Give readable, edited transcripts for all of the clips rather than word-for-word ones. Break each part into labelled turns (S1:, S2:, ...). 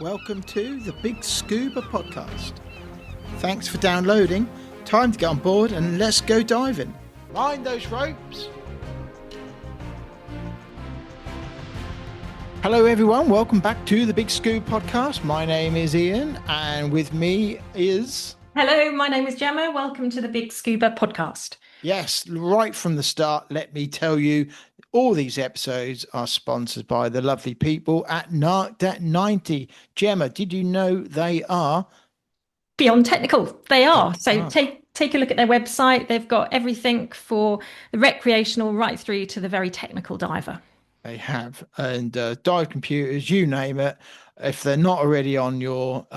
S1: welcome to the Big Scuba podcast. Thanks for downloading. Time to get on board and let's go diving. Mind those ropes. Hello everyone, welcome back to the Big Scuba podcast. My name is Ian and with me is...
S2: Hello, my name is Gemma. Welcome to the Big Scuba podcast.
S1: Yes, right from the start, let me tell you, all these episodes are sponsored by the lovely people at Narc 90. Gemma, did you know they are...
S2: Beyond technical, they are. So take a look at their website. They've got everything for the recreational right through to the very technical diver.
S1: They have. And dive computers, you name it. If they're not already on your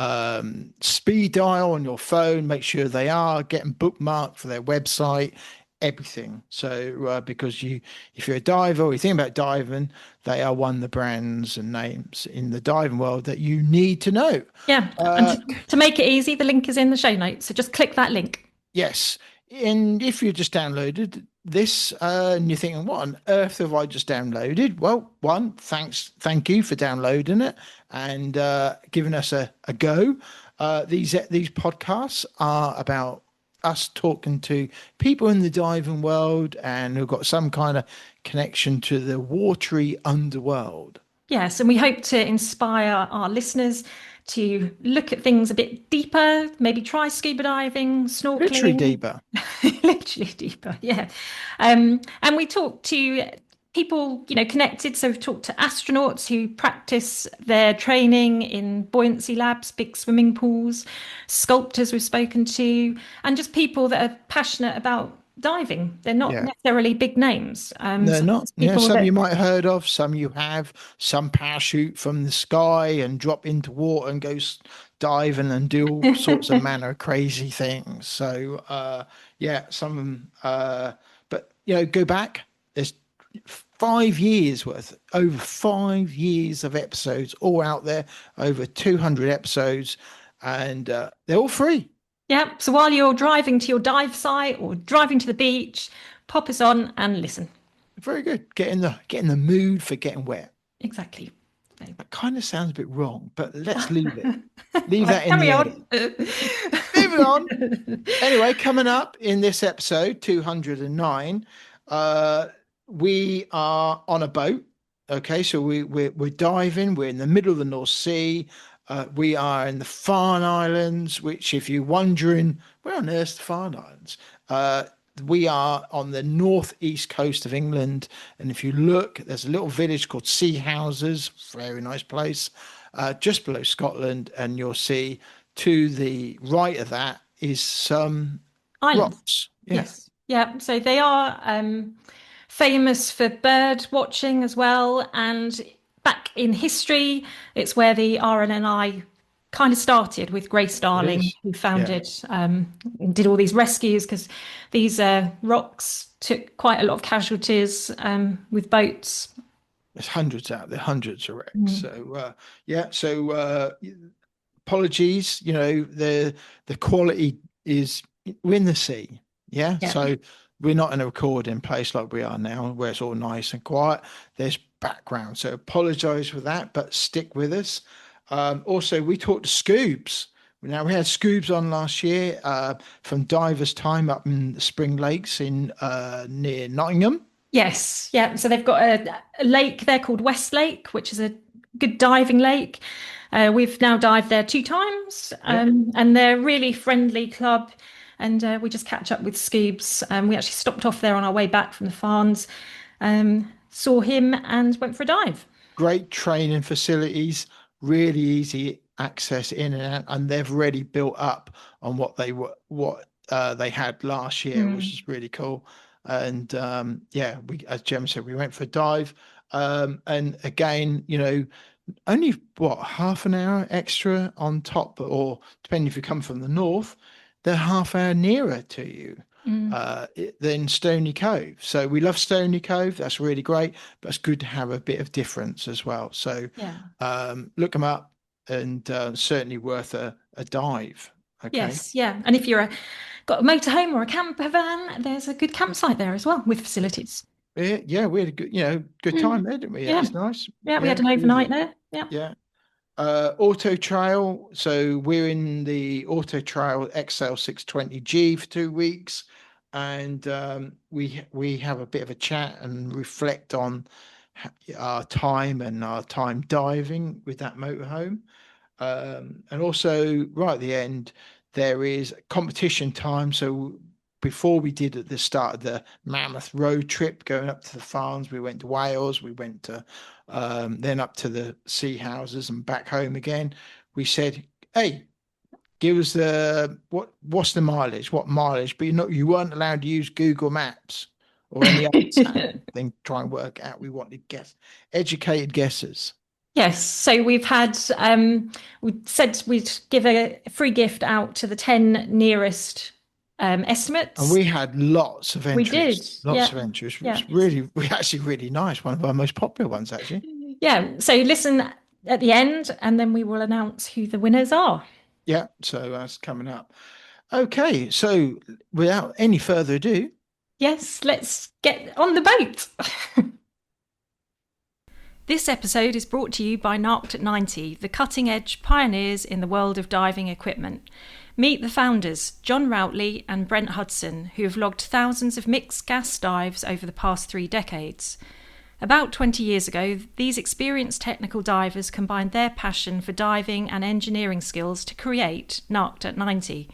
S1: speed dial on your phone, make sure they are. Get them bookmarked for their website, everything. So because if you're a diver or you think about diving, they are one of the brands and names in the diving world that you need to know.
S2: Yeah. And to make it easy, the link is in the show notes. So just click that link.
S1: Yes. And if you just downloaded this and you're thinking, what on earth have I just downloaded? Well, thank you for downloading it and giving us a go. These podcasts are about us talking to people in the diving world and who've got some kind of connection to the watery underworld.
S2: Yes, and we hope to inspire our listeners to look at things a bit deeper, maybe try scuba diving, snorkeling.
S1: Literally deeper.
S2: Literally deeper, yeah. And we talk to people, connected. So we've talked to astronauts who practice their training in buoyancy labs, big swimming pools, sculptors we've spoken to, and just people that are passionate about diving. They're not necessarily big names.
S1: They're not. Yeah, some you might have heard of, some you have. Some parachute from the sky and drop into water and go diving and do all sorts of manner of crazy things. So some of them. But go back. There's 5 years worth, over 5 years of episodes all out there, over 200 episodes, and they're all free.
S2: Yeah, so while you're driving to your dive site or driving to the beach, pop us on and listen.
S1: Very good. Get in the mood for getting wet.
S2: Exactly.
S1: That kind of sounds a bit wrong, but let's leave it. Leave that in the edit. Moving on. Anyway, coming up in this episode 209, we are on a boat. Okay, so we're diving. We're in the middle of the North Sea. We are in the Farne Islands, which, if you're wondering, where on earth are the Farne Islands? We are on the northeast coast of England. And if you look, there's a little village called Sea Houses, very nice place, just below Scotland. And you'll see to the right of that is some
S2: islands.
S1: Rocks.
S2: Yeah. Yes. Yeah. So they are famous for bird watching as well. And back in history, it's where the RNNI kind of started with Grace Darling, who founded, did all these rescues because these rocks took quite a lot of casualties with boats.
S1: There's hundreds out there, hundreds of wrecks. So, apologies, the quality is, we're in the sea. Yeah. So we're not in a recording place like we are now, where it's all nice and quiet. There's background, so apologize for that, but stick with us. Also, we talked to Scoobs. Now, we had Scoobs on last year from Divers Time up in the Spring Lakes in near Nottingham.
S2: Yes, yeah. So they've got a lake there called West Lake, which is a good diving lake. We've now dived there 2 times, and they're a really friendly club. And we just catch up with Scoobs. We actually stopped off there on our way back from the Farnes, saw him and went for a dive.
S1: Great training facilities, really easy access in and out, and they've really built up on what they had last year, which is really cool. And we, as Jem said, we went for a dive, and again, only half an hour extra on top, or depending if you come from the north, they're half hour nearer to you than Stony Cove. So we love Stony Cove. That's really great, but it's good to have a bit of difference as well. So look them up, and certainly worth a dive. Okay.
S2: Yes, yeah. And if you're got a motorhome or a camper van, there's a good campsite there as well with facilities.
S1: Yeah, we had a good time there, didn't we? Yeah, it's nice.
S2: Yeah, we had an overnight there. Yeah.
S1: Yeah. Auto Trail. So we're in the Auto Trail XL 620G for 2 weeks, and we have a bit of a chat and reflect on our time and our time diving with that motorhome. And also, right at the end, there is competition time. So before we did at the start of the Mammoth road trip, going up to the farms, we went to Wales, we went to then up to the sea houses and back home again. We said, "Hey, give us the what's the mileage? What mileage?" But you weren't allowed to use Google Maps or any other thing to try and work out. We wanted educated guesses.
S2: Yes, so we've had we said we'd give a free gift out to the 10 nearest
S1: And
S2: estimates.
S1: we had lots of
S2: We did,
S1: entries, lots
S2: yeah,
S1: of entries.
S2: yeah,
S1: It's really, actually really nice. One of our most popular ones, actually.
S2: yeah. So listen at the end, and then we will announce who the winners are.
S1: Yeah, so that's coming up. Okay, so without any further ado,
S2: Yes, let's get on the boat. This episode is brought to you by Narked at 90, the cutting-edge pioneers in the world of diving equipment. Meet the founders, John Routley and Brent Hudson, who have logged thousands of mixed gas dives over the past 3 decades. About 20 years ago, these experienced technical divers combined their passion for diving and engineering skills to create Narked at 90.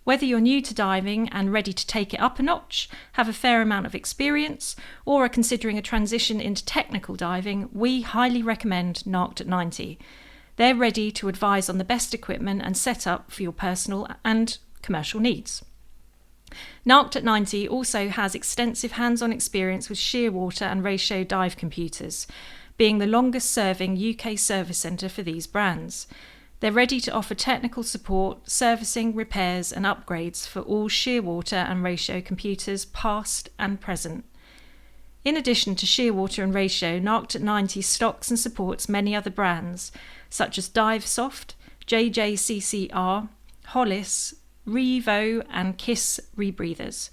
S2: Whether you're new to diving and ready to take it up a notch, have a fair amount of experience, or are considering a transition into technical diving, we highly recommend Narked at 90. They're ready to advise on the best equipment and setup for your personal and commercial needs. Narked at 90 also has extensive hands-on experience with shearwater and ratio dive computers, being the longest serving UK service centre for these brands. They're ready to offer technical support, servicing, repairs and upgrades for all shearwater and ratio computers past and present. In addition to shearwater and ratio, Narked at 90 stocks and supports many other brands such as DiveSoft, JJCCR, Hollis, Revo and Kiss rebreathers.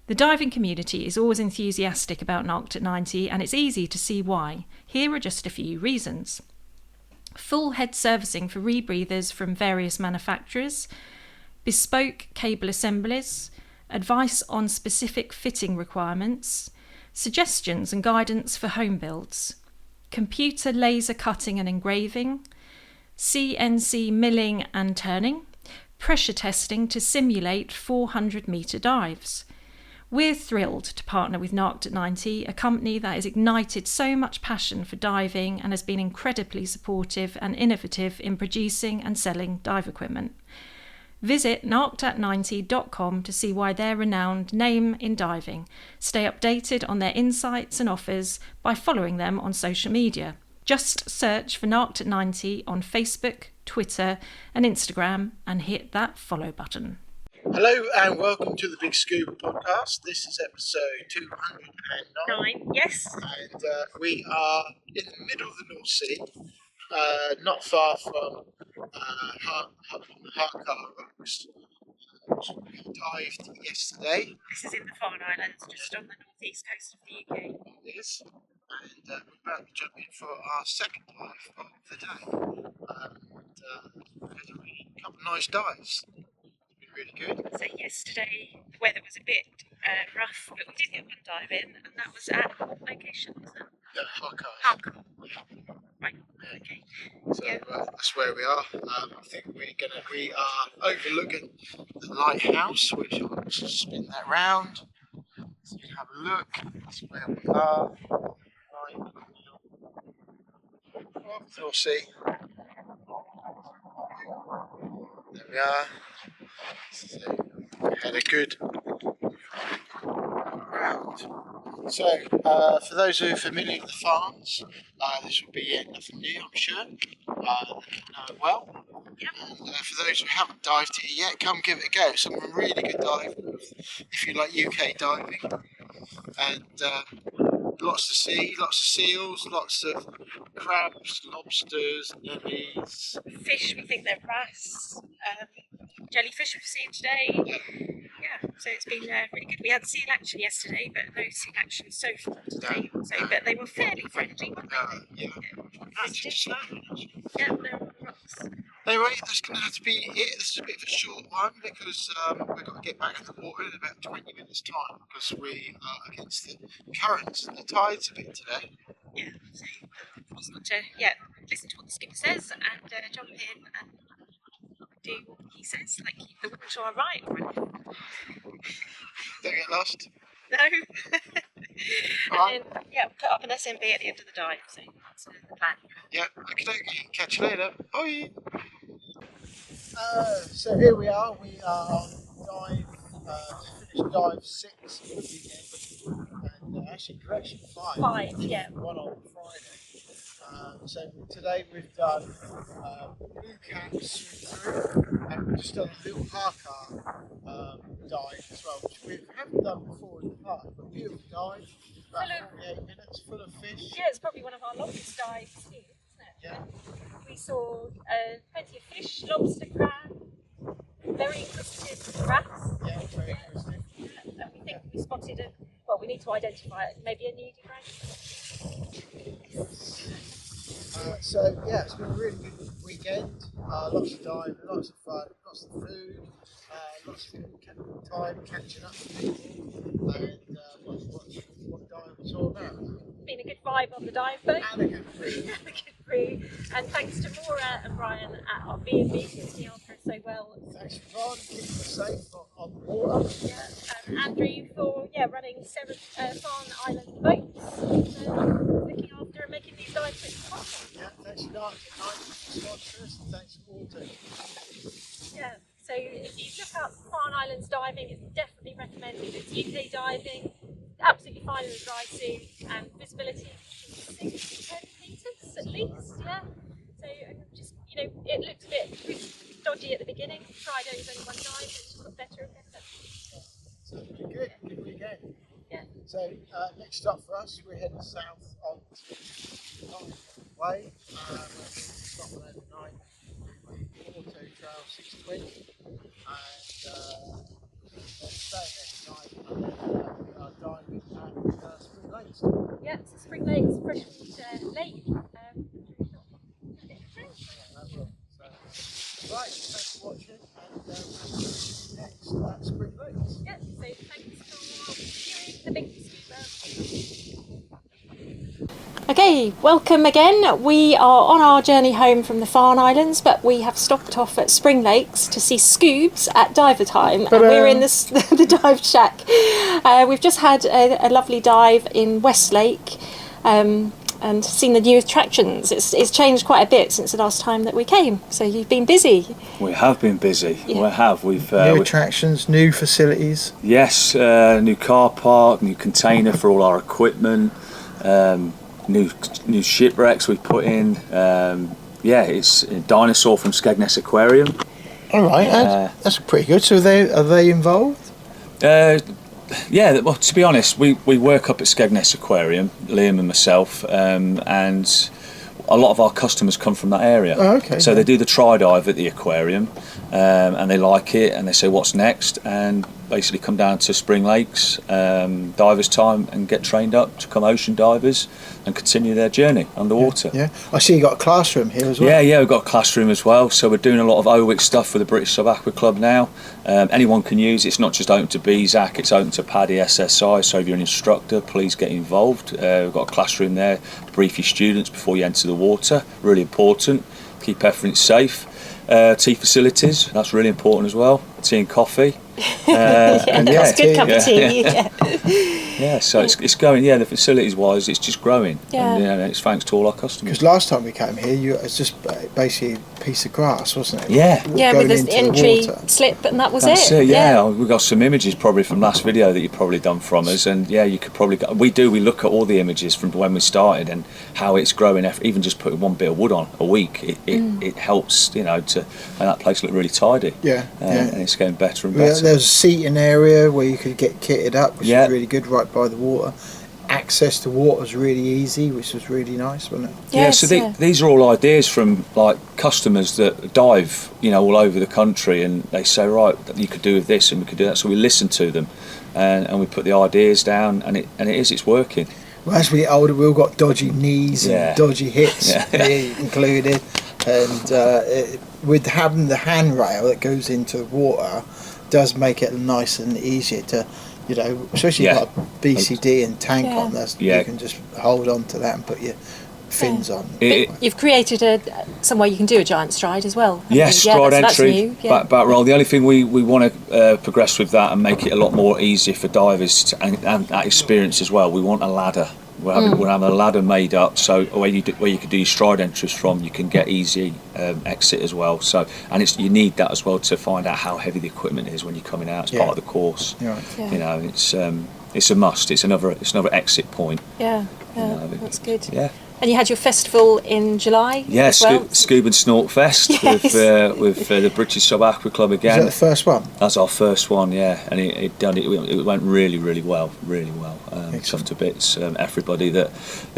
S2: The diving community is always enthusiastic about Narked at 90 and it's easy to see why. Here are just a few reasons. Full head servicing for rebreathers from various manufacturers, bespoke cable assemblies, advice on specific fitting requirements, suggestions and guidance for home builds, computer laser cutting and engraving, CNC milling and turning, pressure testing to simulate 400-metre dives. We're thrilled to partner with Narked at 90, a company that has ignited so much passion for diving and has been incredibly supportive and innovative in producing and selling dive equipment. Visit narkedat90.com to see why they're a renowned name in diving. Stay updated on their insights and offers by following them on social media. Just search for Narked at 90 on Facebook, Twitter and Instagram and hit that follow button.
S1: hello and welcome to the Big Scuba podcast. This is episode 209.
S2: Yes.
S1: And we are in the middle of the North Sea, not far from Harcar Rocks. We dived yesterday.
S2: This is in the Farne Islands, just on the northeast coast of the UK.
S1: It is. And we're about to jump in for our second dive of the day. Had a couple of nice dives. It's been really good.
S2: So yesterday the weather was a bit rough, but we did get one dive in, and that was at what location was it?
S1: Harcar.
S2: Right. Okay.
S1: So that's where we are. I think we are overlooking the lighthouse, which I'll just spin that round so you can have a look. That's where we are. Right. We'll see. There we are. So we had a good round. So, for those who are familiar with the farms, this will be nothing new, I'm sure. Know it well. Yep. And for those who haven't dived it yet, come give it a go. Some really good diving if you like UK diving. And lots to see, lots of seals, lots of crabs, lobsters, nemmies.
S2: Fish, we think they're wrasse. Jellyfish we've seen today. Yeah, So it's been really good. We had seal action yesterday, but no seal action so far today. But they were fairly friendly, weren't they?
S1: Yeah.
S2: Yeah, they're on the rocks.
S1: Anyway, that's going to have to be it. This is a bit of a short one because we've got to get back in the water in about 20 minutes' time because we are against the currents and the tides a bit today.
S2: Yeah, so we've got to listen to what the skipper says and jump in and do what he says, like keep the water all right.
S1: Don't get lost.
S2: No. And then, put up an SMB at the end of the dive, so that's the plan.
S1: Yeah, okay, catch you later. Bye. So here we are on dive, finished dive 6 of the weekend, and actually correction 5.
S2: 5, yeah.
S1: One on Friday. So today we've done blue caps through, and we've just done a little parka dive as well, which we haven't done before in the park, but beautiful dive, about 48 minutes, full of fish.
S2: Yeah, it's probably one of our longest dives here, isn't it?
S1: Yeah.
S2: We saw plenty of fish, lobster, crab, very inquisitive wrasse.
S1: Yeah, very inquisitive.
S2: Yeah, and we think we spotted we need to identify it, maybe a nudibranch.
S1: So yeah, it's been a really good weekend. Lots of diving, lots of fun, lots of food, lots of time catching up with people, and what dive was all about.
S2: Been a good vibe on the dive boat.
S1: And a good crew.
S2: And thanks to Maura and Brian at our B&B looking after us so well.
S1: Thanks for Ron, keeping us safe on the water.
S2: Yeah, and Andrew for running 7 Farne Island boats, looking after and making these dive trips possible.
S1: Yeah, thanks to Nike for sponsors, and thanks to Walter.
S2: Yeah, so if you look up Farne Islands diving, it's definitely recommended. It's UK diving, absolutely fine in a dry suit, and visibility 6 to 10 metres at least, yeah. So just, it looked a bit dodgy at the beginning. Friday was only one dive, it's just got better and better.
S1: So good weekend.
S2: Yeah.
S1: So next stop for us, we're heading south on Way. Stopping overnight with Auto Trail 620, and staying overnight, and then we are diving at Spring Lakes.
S2: Yeah, it's a Spring Lakes freshwater lake.
S1: Right, thanks for watching, and we'll see you next at Spring Lakes.
S2: Yeah, so thanks for viewing the Big Scuba. Okay, welcome again. We are on our journey home from the Farne Islands, but we have stopped off at Spring Lakes to see Scoobs at diver time. And we're in the dive shack. We've just had a lovely dive in Westlake. And seen the new attractions. It's changed quite a bit since the last time that we came. So you've been busy.
S3: We have been busy. Yeah. We have. We've
S1: new attractions, new facilities.
S3: Yes, new car park, new container for all our equipment, new shipwrecks we put in. It's a dinosaur from Skegness Aquarium.
S1: All right, that's pretty good. So are they involved?
S3: Yeah, well, to be honest, we work up at Skegness Aquarium, Liam and myself, and a lot of our customers come from that area.
S1: Oh, okay.
S3: So they do the tri-dive at the aquarium, and they like it, and they say, what's next? And basically come down to Spring Lakes, divers time, and get trained up to become ocean divers and continue their journey underwater.
S1: Yeah. I see you got a classroom here as well.
S3: Yeah, we've got a classroom as well. So we're doing a lot of OWIC stuff for the British Sub Aqua Club now. Anyone can use it. It's not just open to BZAC, it's open to PADI, SSI. So if you're an instructor, please get involved. We've got a classroom there, brief your students before you enter the water. Really important. Keep everything safe. Tea facilities, that's really important as well. Tea and coffee.
S2: It's good cup of tea.
S3: Yeah, so it's going. Yeah, the facilities wise, it's just growing.
S2: Yeah,
S3: and it's thanks to all our customers.
S1: Because last time we came here, it's just basically a piece of grass, wasn't it?
S3: Yeah,
S2: with the entry slip, and that was
S3: That's it. Yeah, we've got some images probably from last video that you've probably done from us, and you could probably. We look at all the images from when we started and how it's growing. Even just putting one bit of wood on a week, it helps, to make that place look really tidy.
S1: Yeah,
S3: and it's getting better and better.
S1: There's a seating area where you could get kitted up, which is really good, right by the water. access to water was really easy, which was really nice, wasn't it?
S3: Yes, so these are all ideas from like customers that dive, all over the country, and they say, right, you could do this and we could do that. So we listen to them, and we put the ideas down, and it's working.
S1: Well, as we get older, we all got dodgy knees and dodgy hips included, and with having the handrail that goes into the water, does make it nice and easier to, especially if you've got a BCD and tank on this, you can just hold on to that and put your fins on.
S4: You've created somewhere you can do a giant stride as well.
S3: Yes, stride entry,
S4: that's new.
S3: back roll. The only thing we want to progress with that and make it a lot more easier for divers and that experience as well. We want a ladder. We're having a ladder made up, so where you can do your stride entries from, you can get easy exit as well. So, and you need that as well to find out how heavy the equipment is when you're coming out as part of the course. It's a must. It's another exit point.
S4: That's good.
S3: Yeah.
S4: And you had your festival in July.
S3: Yeah,
S4: as well.
S3: Scuba and Snork Fest with the British Sub Aqua Club again.
S1: Was that the first one?
S3: That's our first one, yeah, and it went really well. Tough to bits. Everybody that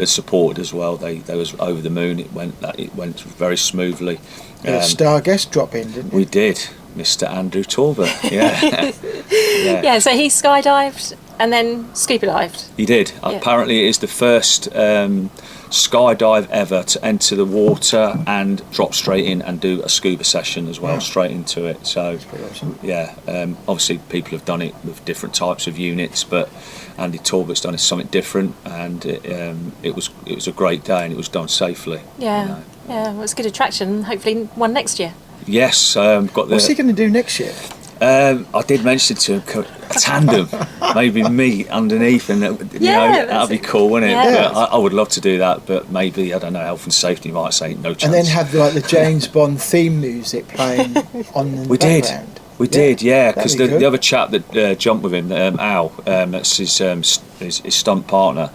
S3: supported as well, they was over the moon. It went very smoothly.
S1: A star guest drop in, didn't you?
S3: We did, Mr. Andrew Talbot. Yeah.
S4: So he skydived and then scuba dived.
S3: He did. Apparently, it is the first skydive ever to enter the water and drop straight in and do a scuba session as well, straight into it. So,
S1: awesome.
S3: Obviously people have done it with different types of units, but Andy Talbot's done something different, and it was a great day, and it was done safely.
S4: Well, it's a good attraction. Hopefully one next year.
S3: Yes, got the.
S1: What's he going to do next year?
S3: I did mention to him a tandem, maybe me underneath, and that'd be cool, wouldn't it?
S4: Yeah.
S3: I would love to do that, but maybe, I don't know, health and safety might say no chance.
S1: And then have like the James Bond theme music playing on the background.
S3: We did, because the other chap that jumped with him, Al, that's his stunt partner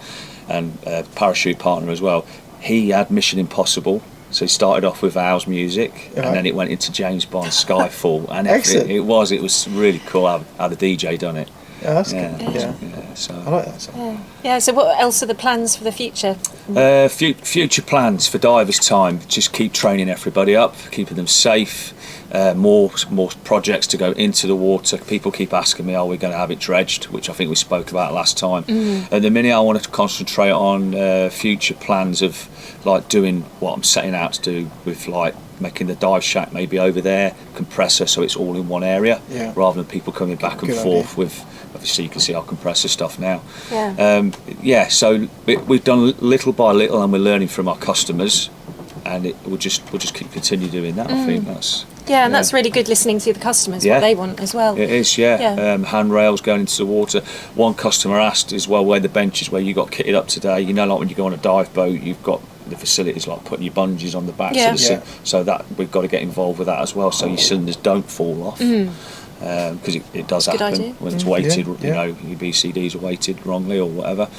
S3: and parachute partner as well. He had Mission Impossible. So he started off with Al's music, and then it went into James Bond, Skyfall, and it was really cool how the DJ done it.
S1: Yeah, that's good.
S3: So
S1: I like that song.
S4: So what else are the plans for the future?
S3: Future plans for Divers Time. Just keep training everybody up, keeping them safe. More projects to go into the water. People keep asking me, are we going to have it dredged, which I think we spoke about last time. At the minute I want to concentrate on future plans of like doing what I'm setting out to do with like making the dive shack maybe over there, compressor, so it's all in one area, rather than people coming back and forth with. Obviously you can see our compressor stuff now. So we've done little by little, and we're learning from our customers, and we'll just continue doing that. I think that's
S4: and that's really good, listening to the customers, what they want as well.
S3: It is, handrails going into the water. One customer asked as well where the benches where you got kitted up today. Like when you go on a dive boat, you've got the facilities like putting your bungees on the back, so that we've got to get involved with that as well, so your cylinders don't fall off. Because it does happen when it's weighted, your BCDs are weighted wrongly or whatever.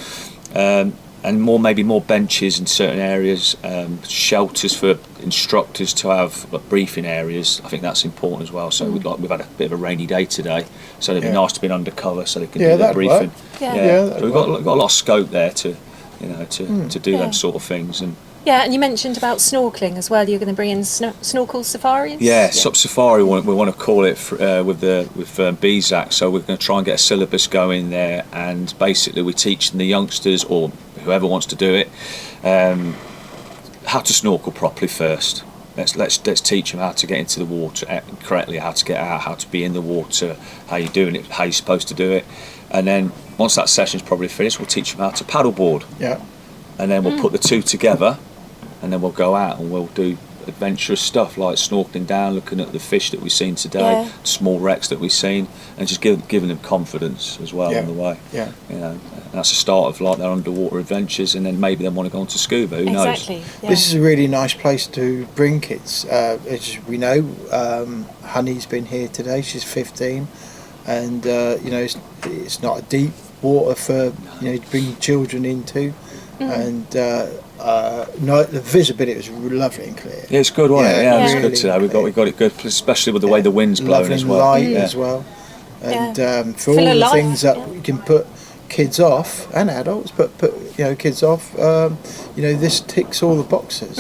S3: And maybe more benches in certain areas, shelters for instructors to have briefing areas. I think that's important as well. So we've had a bit of a rainy day today, so it'd be nice to be undercover so they can do their briefing. So we've got a lot of scope there to do them sort of things.
S4: And you mentioned about snorkeling as well. You're going to bring in snorkel safaris.
S3: Sub safari. We want to call it with BiG. So we're going to try and get a syllabus going there, and basically we're teaching the youngsters or whoever wants to do it how to snorkel properly first. Let's teach them how to get into the water correctly, how to get out, how to be in the water, how you're doing it, how you're supposed to do it, and then once that session's probably finished, we'll teach them how to paddleboard. And then we'll put the two together. And then we'll go out and we'll do adventurous stuff like snorkeling down, looking at the fish that we've seen today, small wrecks that we've seen, and just giving them confidence as well on the way. And that's the start of like their underwater adventures, and then maybe they want to go on to scuba. Who knows?
S1: This is a really nice place to bring kids. As we know, Honey's been here today. She's 15, and it's not a deep water for to bring children into, and. The visibility was lovely and clear.
S3: Yeah, it's good, wasn't it? Yeah, it's
S1: really
S3: good today. We got it good, especially with the way the wind's blowing as well.
S1: Light as well, and for all the things that you can put kids off and adults, but put kids off. This ticks all the boxes.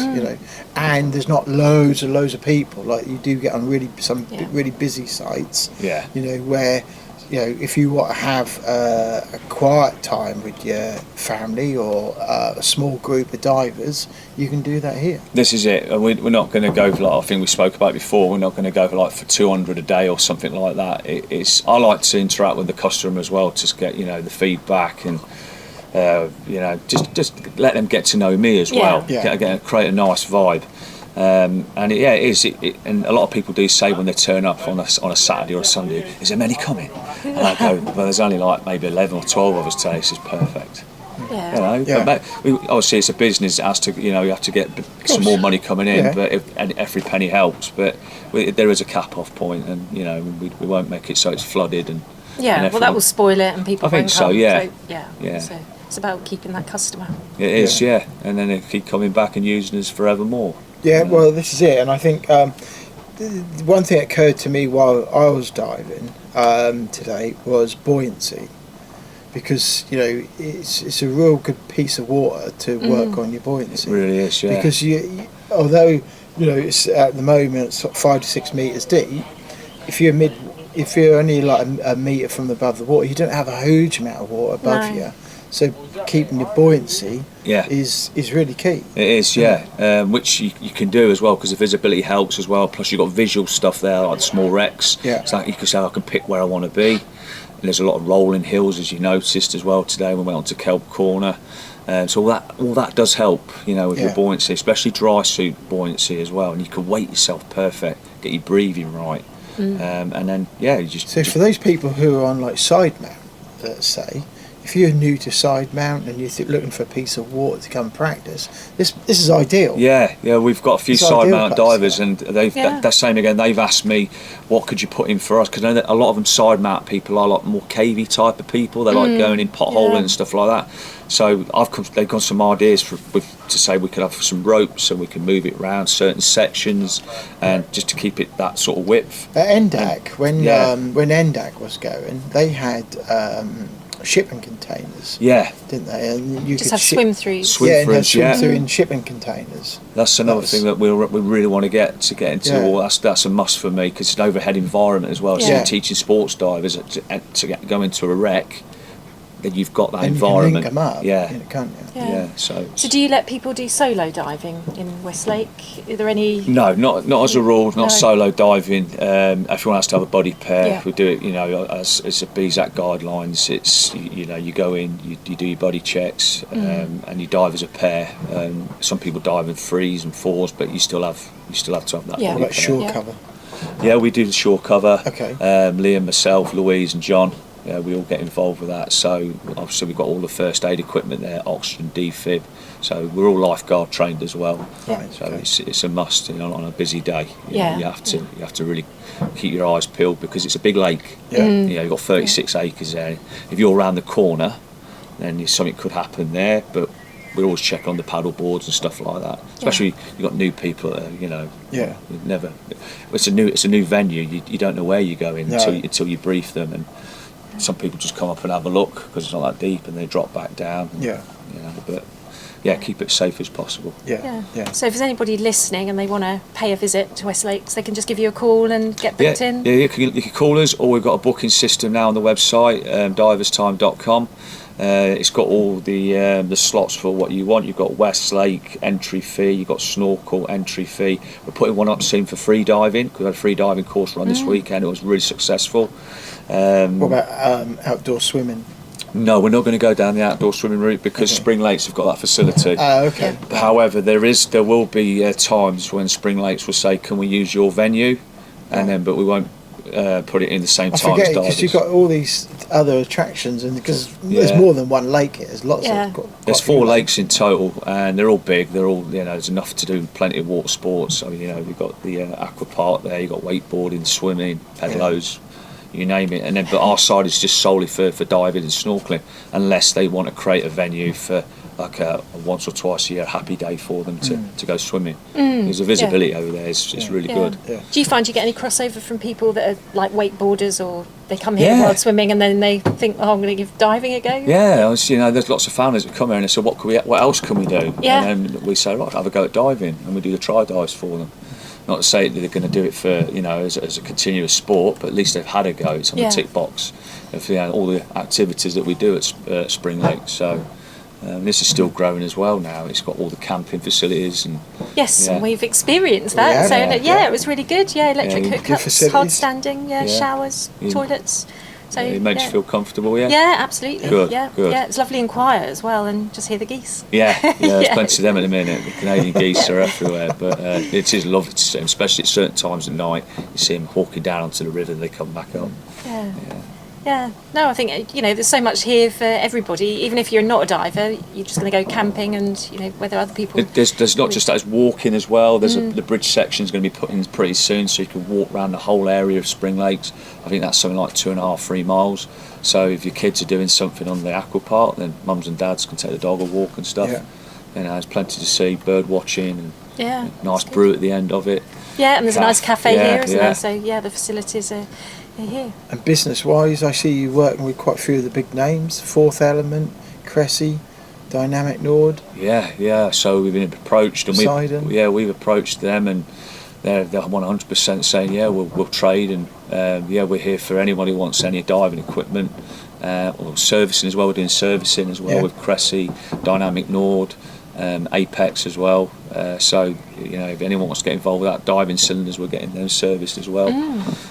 S1: And there's not loads of people like you do get on really busy sites.
S3: Yeah.
S1: Where if you want to have a quiet time with your family or a small group of divers, you can do that here.
S3: This is it. We're not going to go for, I think we spoke about before, we're not going to go for 200 a day or something like that. I like to interact with the customer as well, to get the feedback and just let them get to know me as well. Create a nice vibe. And it is. And a lot of people do say when they turn up on a Saturday or a Sunday, is there many coming? And I go, well, there's only maybe 11 or 12 of us today. This is perfect. But obviously it's a business. It has to, you have to get some more money coming in, and every penny helps. But there is a cap-off point, and we won't make it so it's flooded and.
S4: Yeah, well, that will spoil it, and people.
S3: I think so.
S4: Come,
S3: yeah.
S4: So it's about keeping that customer.
S3: It is, and then they keep coming back and using us forevermore.
S1: Yeah, well, this is it, and I think one thing that occurred to me while I was diving today was buoyancy, because it's a real good piece of water to work on your buoyancy.
S3: It really is, yeah.
S1: Because although it's at the moment it's 5 to 6 meters deep, if you're only like a metre from above the water, you don't have a huge amount of water above you. So keeping your buoyancy is really key.
S3: It is, which you can do as well, because the visibility helps as well. Plus you've got visual stuff there, like the small wrecks. So you can say I can pick where I want to be. And there's a lot of rolling hills, as you noticed as well today when we went on to Kelp Corner. So all that does help, with your buoyancy, especially dry suit buoyancy as well. And you can weight yourself perfect, get your breathing right. And then you just.
S1: So for those people who are on like side mount, let's say, if you're new to side mount and you're looking for a piece of water to come practice, this is ideal.
S3: Yeah, we've got a few side mount divers, and they're saying again, they've asked me, what could you put in for us? Because a lot of them side mount people are like more cavey type of people. They like going in potholing and stuff like that. So they've got some ideas to say we could have some ropes so we can move it around certain sections, and just to keep it that sort of width.
S1: At NDAC, when NDAC was going, they had shipping containers. Didn't they? And you
S4: just
S1: could
S4: have swim-throughs.
S1: Swim-through in shipping containers.
S3: That's another thing that we really want to get into. Well, that's a must for me, because it's an overhead environment as well. So you're teaching sports divers to go into a wreck, then you've got that environment.
S1: You can link them up, can't you?
S4: So do you let people do solo diving in Westlake? Are there any?
S3: No, not as a rule. Not solo diving. Everyone has to have a buddy pair. We do it, as a BZAC guidelines. It's you go in, you do your buddy checks, and you dive as a pair. Some people dive in 3s and 4s, but you still have to have that.
S1: What about shore cover?
S3: Yeah, we do the shore cover.
S1: Okay.
S3: Liam, myself, Louise, and John. We all get involved with that. So obviously we've got all the first aid equipment there, oxygen, defib. So we're all lifeguard trained as well. So it's a must on a busy day. You have to really keep your eyes peeled, because it's a big lake. You've got 36 acres there. If you're around the corner, then something could happen there. But we always check on the paddle boards and stuff like that. Especially you've got new people. Never. It's a new venue. You don't know where you're going until you brief them. And some people just come up and have a look because it's not that deep, and they drop back down. But keep it safe as possible.
S4: So if there's anybody listening and they want to pay a visit to West Lakes, they can just give you a call and get booked in.
S3: You can call us, or we've got a booking system now on the website, diverstime.com. It's got all the slots for what you want. You've got Westlake entry fee, you've got snorkel entry fee. We're putting one up soon for free diving, because we had a free diving course run this weekend. It was really successful.
S1: What about outdoor swimming?
S3: No, we're not going to go down the outdoor swimming route, because Spring Lakes have got that facility. However, there will be times when Spring Lakes will say, can we use your venue? But we won't put it in the same time as divers.
S1: Because you've got all these other attractions, and because there's more than one lake here. There's lots of.
S3: There's 4 lakes in total, and they're all big. They're all there's enough to do plenty of water sports. So we've got the aqua park there. You've got wakeboarding, swimming, pedalos. You name it, but our side is just solely for diving and snorkeling, unless they want to create a venue for like a once or twice a year happy day for them to go swimming. There's a visibility over there. It's really good.
S4: Yeah. Do you find you get any crossover from people that are like wakeboarders, or they come here while swimming and then they think, oh, I'm going to give diving a go?
S3: Yeah, there's lots of families that come here and they say, what else can we do?
S4: Yeah.
S3: And then we say, right, have a go at diving, and we do the try dives for them. Not to say that they're going to do it for, as a continuous sport, but at least they've had a go. It's on the tick box of all the activities that we do at Spring Lake. So this is still growing as well now. It's got all the camping facilities and
S4: and we've experienced that. It was really good. Yeah, electric hookups, hard standing, showers, toilets. So
S3: it made you feel comfortable. Yeah,
S4: absolutely.
S3: Good.
S4: It's lovely and quiet as well, and just hear the geese.
S3: There's plenty of them at the minute. The Canadian geese are everywhere, but it is lovely to see them, especially at certain times of night. You see them walking down onto the river, they come back up.
S4: Yeah. No, I think there's so much here for everybody. Even if you're not a diver, you're just going to go camping, and whether other people.
S3: There's not just that. There's walking as well. There's the bridge section is going to be put in pretty soon, so you can walk around the whole area of Spring Lakes. I think that's something like 2.5-3 miles. So if your kids are doing something on the aqua park, then mums and dads can take the dog a walk and stuff. There's plenty to see, bird watching, and nice brew at the end of it.
S4: Yeah, and there's a nice cafe here, isn't there? So the facilities are here.
S1: And business-wise, I see you working with quite a few of the big names: Fourth Element, Cressy, Dynamic Nord.
S3: Yeah. So we've been approached, and we've approached them, and they're 100% saying we'll trade, and we're here for anyone who wants any diving equipment or servicing as well. We're doing servicing as well with Cressy, Dynamic Nord, Apex as well. So if anyone wants to get involved with that, diving cylinders, we're getting them serviced as well.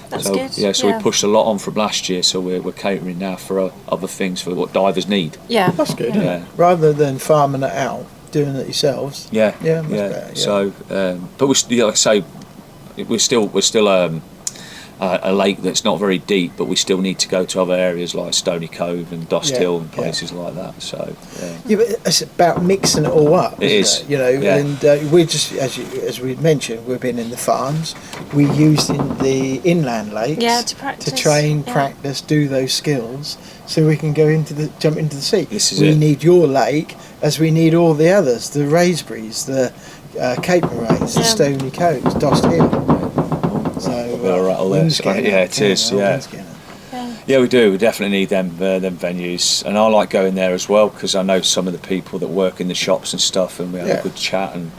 S4: That's good.
S3: So we pushed a lot on from last year, so we're catering now for other things for what divers need.
S4: Yeah,
S1: that's good. Yeah. Rather than farming it out, doing it yourselves.
S3: Yeah.
S1: Much better,
S3: So, but like I say, we're still a lake that's not very deep, but we still need to go to other areas like Stony Cove and Dust Hill and places like that. So
S1: but it's about mixing it all up.
S3: It is,
S1: and we're just as we mentioned, we've been in the farms. We used in the inland lakes
S4: to practice,
S1: to train, practice, do those skills, so we can jump into the sea. We need your lake as we need all the others: the Raisberries, the Cape Rays, the Stony Coves, Dost Hill. So
S3: it is. Yeah, we do. We definitely need them venues, and I like going there as well because I know some of the people that work in the shops and stuff, and we have a good chat, and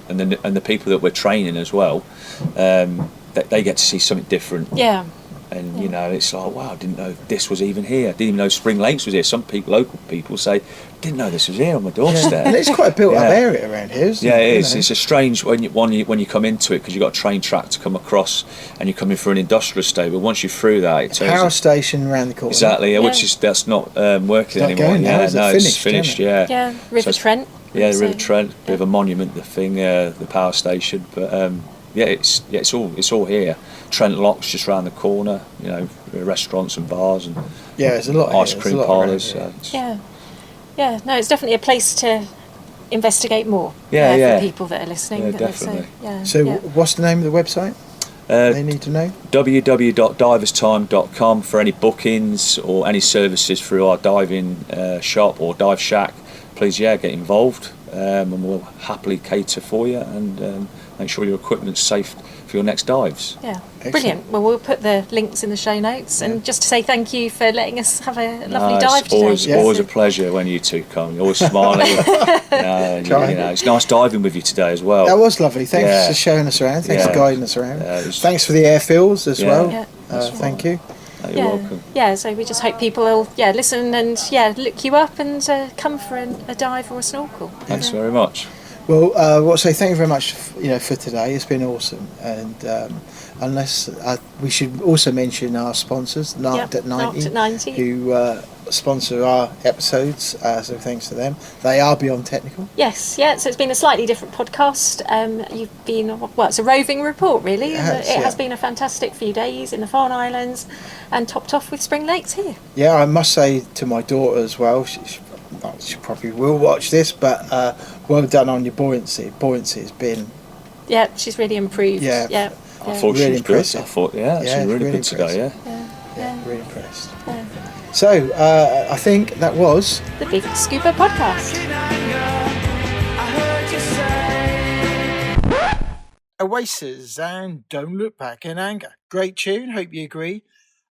S3: and the people that we're training as well, they get to see something different.
S4: Yeah.
S3: And it's like, wow, I didn't know this was even here. I didn't even know Spring Lakes was here. Some local people say, didn't know this was here on my doorstep.
S1: And it's quite a built-up area around here, isn't it?
S3: Yeah, it is. It's a strange when you come into it, because you've got a train track to come across, and you're coming through an industrial estate. But once you're through that,
S1: power station around the corner.
S3: Exactly, that's not working anymore.
S1: It's
S3: finished.
S4: Yeah, River Trent.
S3: Yeah, River Trent, bit of a monument, the power station. But it's all here. Trent Lock's just round the corner. Restaurants and bars and
S1: there's a lot of
S3: ice cream parlours.
S4: No, it's definitely a place to investigate more. For people that are listening.
S3: Yeah, definitely.
S1: So what's the name of the website? They need to know
S3: www.diverstime.com for any bookings or any services through our diving shop or dive shack. Please, get involved, and we'll happily cater for you and make sure your equipment's safe for your next dives.
S4: Yeah, excellent. Brilliant. Well, we'll put the links in the show notes, and just to say thank you for letting us have a lovely dive today.
S3: It's always a pleasure when you two come. You're always smiling. It's nice diving with you today as well.
S1: That was lovely. Thanks for showing us around. Thanks for guiding us around. Thanks for the air fills as well. Thank you.
S3: You're welcome.
S4: Yeah, so we just hope people will listen and look you up and come for a dive or a snorkel.
S3: Thanks very much.
S1: Well, thank you very much for today. It's been awesome, and we should also mention our sponsors, Narked at 90, who sponsor our episodes, so thanks to them. They are Beyond Technical.
S4: Yes, so it's been a slightly different podcast. You've been, it's a roving report really. It has been a fantastic few days in the Farne Islands, and topped off with Spring Lakes here.
S1: Yeah, I must say to my daughter as well, she probably will watch this, but well done on your buoyancy. Buoyancy has been...
S4: Yeah, she's really improved.
S3: I thought she was good. I thought, she's really good today,
S1: Yeah, really impressed. So I think that was
S4: the Big Scuba podcast.
S1: Oasis and Don't Look Back in Anger. Great tune, hope you agree.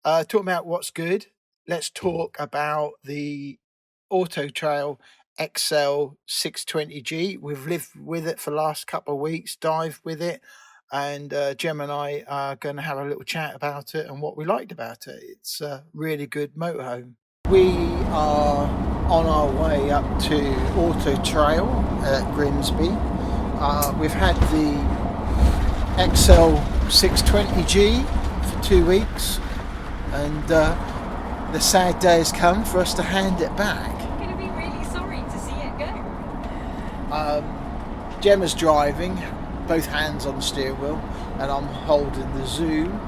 S1: Talking about what's good, let's talk about the Auto Trail XL 620G. We've lived with it for the last couple of weeks, dived with it, and Gem and I are going to have a little chat about it and what we liked about it. It's a really good motorhome. We are on our way up to Auto Trail at Grimsby. We've had the XL 620G for 2 weeks, and the sad day has come for us to hand it back.
S2: I'm going to be really sorry to see it go.
S1: Gemma's driving, both hands on the steering wheel, and I'm holding the zoom.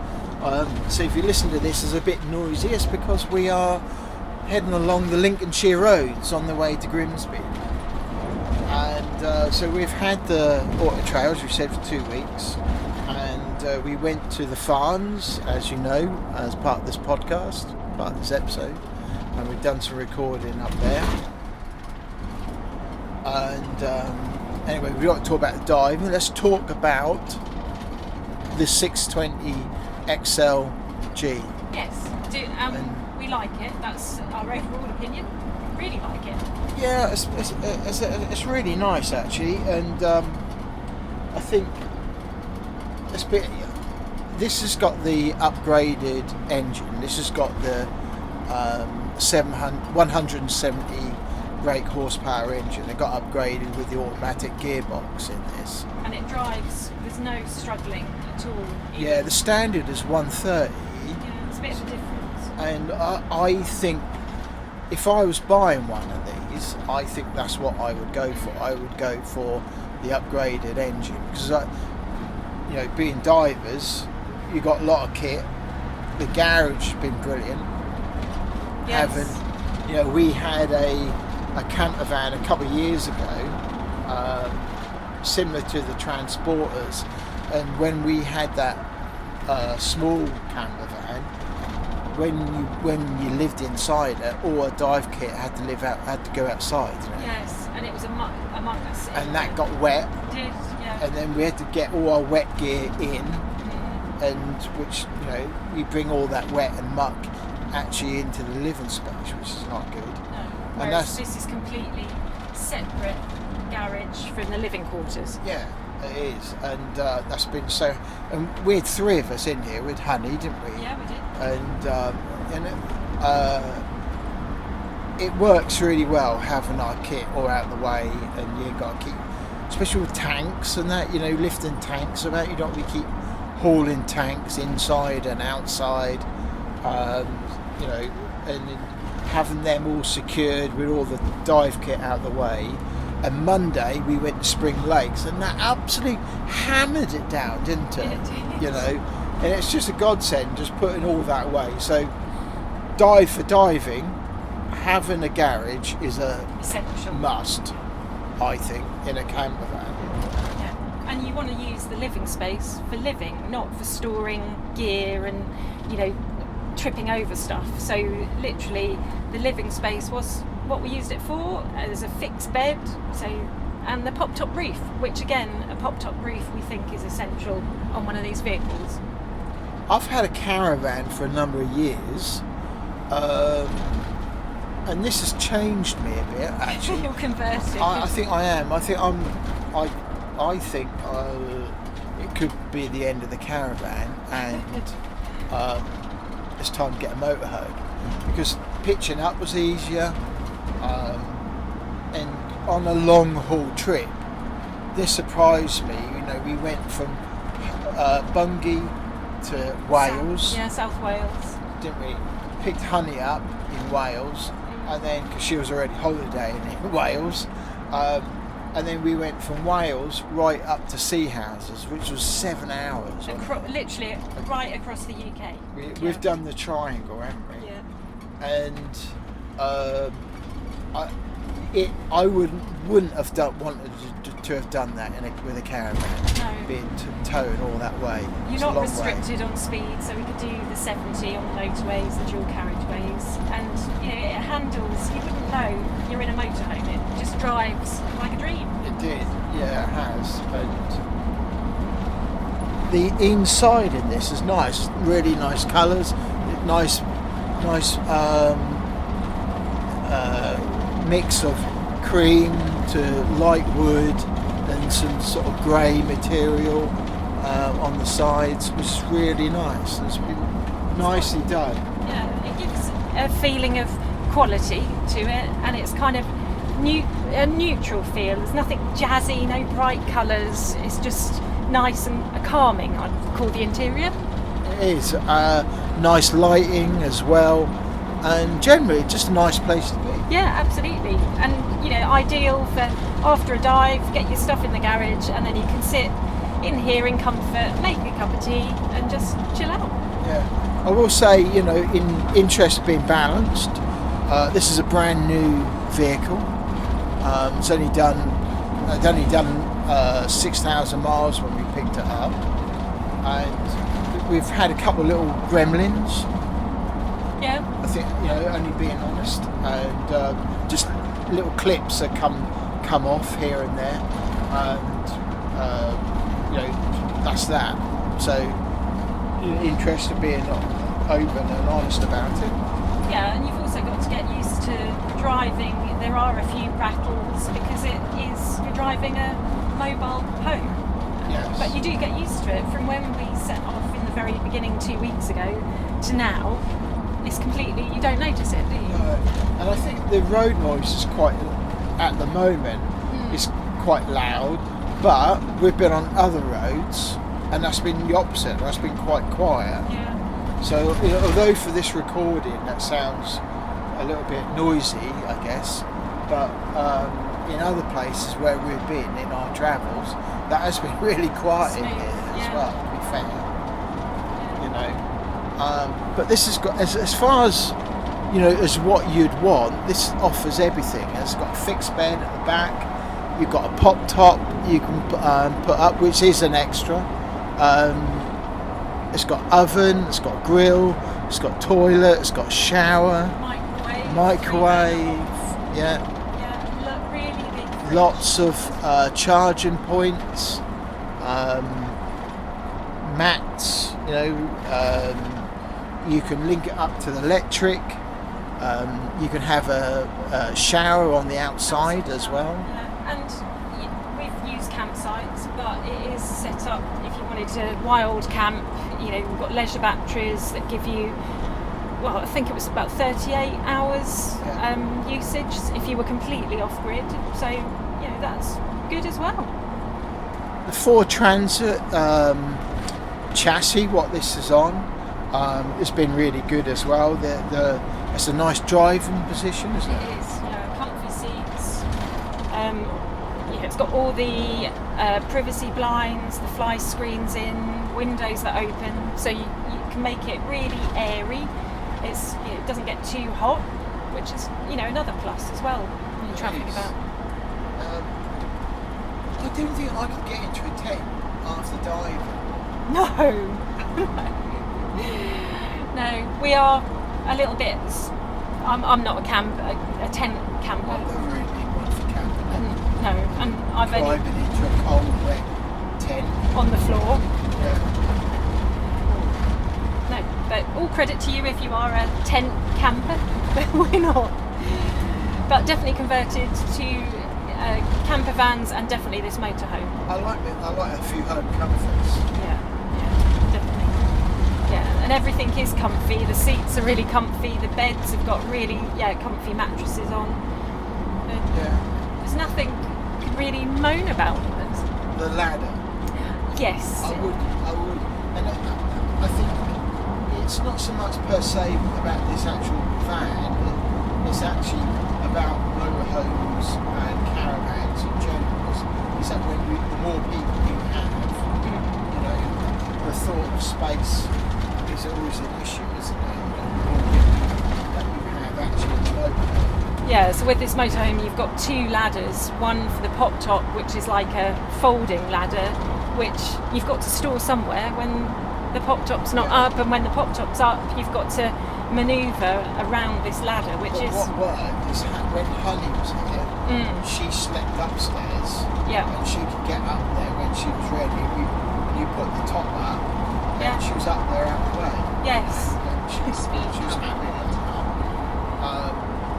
S1: So if you listen to this, it's a bit noisy. It's because we are heading along the Lincolnshire roads on the way to Grimsby. And so we've had the Auto Trail, as we said, for 2 weeks. And we went to the farms, as you know, as part of this podcast, part of this episode. And we've done some recording up there. And anyway, we've got to talk about the diving. Let's talk about the 620 XLG.
S2: Yes, we like it. That's our overall opinion. Really like it.
S1: Yeah, it's really nice actually, and I think this has got the upgraded engine. This has got the 170 brake horsepower engine. It got upgraded with the automatic gearbox in this.
S2: And it drives, there's no struggling at all. Either.
S1: Yeah, the standard is 130.
S2: Yeah, it's a bit of a difference.
S1: And I think if I was buying one of these, I think that's what I would go for. I would go for the upgraded engine because, you know, being divers, you got a lot of kit. The garage has been brilliant.
S2: Yes.
S1: You know, we had a camper van a couple of years ago, similar to the Transporters, and when we had that small camper van, when you lived inside it, all a dive kit had to go outside. You know?
S2: Yes, and it was a muck.
S1: And that got wet.
S2: It did, yeah.
S1: And then we had to get all our wet gear in, and which, you know, we bring all that wet and muck actually into the living space, which is not good.
S2: No,
S1: and
S2: this is completely separate garage from the living quarters.
S1: Yeah, it is, and that's been so. And we had 3 of us in here with Honey, didn't we?
S2: Yeah, we did.
S1: And it works really well having our kit all out of the way, and you got to keep, especially with tanks and that, you know, lifting tanks about. You don't really keep hauling tanks inside and outside, you know, and having them all secured with all the dive kit out of the way. And Monday we went to Spring Lakes, and that absolutely hammered it down, didn't it?
S2: It did.
S1: You know, and it's just a godsend just putting all that away. So, dive for diving, having a garage is a
S2: essential
S1: must, I think, in a camper van.
S2: Yeah, and you want to use the living space for living, not for storing gear and, you know, tripping over stuff. So literally the living space was what we used it for, as a fixed bed, so, and the pop-top roof, which again, a pop-top roof we think is essential on one of these vehicles.
S1: I've had a caravan for a number of years, and this has changed me a bit actually.
S2: You're converted.
S1: I think I am. I think it could be the end of the caravan, and it's time to get a motorhome, because pitching up was easier, and on a long haul trip this surprised me. You know, we went from Bungay to Wales.
S2: South Wales.
S1: Didn't we? Picked Honey up in Wales, and then, because she was already holidaying in Wales, and then we went from Wales right up to Sea Houses, which was 7 hours.
S2: Literally right across the UK.
S1: We've done the triangle, haven't we?
S2: Yeah.
S1: And I wouldn't have wanted to to have done that with a caravan, being towed all that way.
S2: You're not restricted on speed, so we could do the 70 on the motorways, the dual carriageways, and it handles. You wouldn't know you're in a motorhome. It just drives like a dream.
S1: It did, yeah, it has. And the inside in this is nice, really nice colours, nice mix of cream to light wood and some sort of grey material on the sides, which is really nice. It's been nicely done.
S2: Yeah, it gives a feeling of quality to it, and it's kind of a neutral feel. There's nothing jazzy, no bright colours. It's just nice and calming, I'd call the interior.
S1: It is. Nice lighting as well, and generally just a nice place to be.
S2: Yeah, absolutely. And ideal for after a dive, get your stuff in the garage, and then you can sit in here in comfort, make a cup of tea, and just chill out.
S1: Yeah, I will say, in interest of being balanced, this is a brand new vehicle. It's only done 6,000 miles when we picked it up, and we've had a couple of little gremlins.
S2: Yeah.
S1: I think, only being honest, and just little clips that come off here and there, and that's that. So, interest of being open and honest about it.
S2: Yeah, and you've also got to get used to driving. There are a few rattles because you're driving a mobile home.
S1: Yes.
S2: But you do get used to it. From when we set off in the very beginning 2 weeks ago to now, it's completely, you don't notice it, do you?
S1: And I think the road noise is at the moment, is quite loud, but we've been on other roads and that's been the opposite. That's been quite quiet.
S2: Yeah.
S1: So, although for this recording that sounds a little bit noisy, I guess, but in other places where we've been in our travels, that has been really quiet in here as well, to be fair. But this has got, as far as as what you'd want, this offers everything. It's got a fixed bed at the back. You've got a pop top you can put up, which is an extra. It's got oven, it's got grill, it's got toilet, it's got shower, microwave. Yeah.
S2: Look, really big.
S1: Lots of charging points, mats. You can link it up to the electric. You can have a shower on the outside as well.
S2: And we've used campsites, but it is set up if you wanted to wild camp. We've got leisure batteries that give you, I think it was about 38 hours usage if you were completely off grid. So, that's good as well.
S1: The Ford Transit chassis, what this is on, it's been really good as well. It's a nice driving position, isn't it?
S2: It is, comfy seats. It's got all the privacy blinds, the fly screens in, windows that open, so you can make it really airy. It doesn't get too hot, which is another plus as well when you're travelling about.
S1: I don't think I could get into a tent after diving.
S2: No, we are a little bit. I'm not a tent camper.
S1: I'm not really one for camping.
S2: No, and I've only
S1: driving into a cold, wet tent
S2: on the floor.
S1: Yeah.
S2: No, but all credit to you if you are a tent camper. But we're not. But definitely converted to camper vans and definitely this motorhome.
S1: I like a few home comforts.
S2: Yeah, definitely. Yeah, and everything is comfy. The seats are really comfy. The beds have got really comfy mattresses on. There's nothing you can really moan about.
S1: The ladder.
S2: Yes.
S1: I would, and I think it's not so much per se about this actual van. It's actually about motorhomes and caravans in general. Is that when the more people you have, the thought of space is always an issue, isn't it? The more people that you have actually in the motorhome.
S2: Yeah, so with this motorhome you've got 2 ladders, one for the pop top, which is like a folding ladder, which you've got to store somewhere when the pop top's not up, and when the pop top's up you've got to manoeuvre around this ladder, which
S1: but
S2: is...
S1: What worked is when Honey was here, she slept upstairs, and she could get up there when she was ready. You put the top up, and she was up there out the way.
S2: Yes.
S1: She was happy at the time.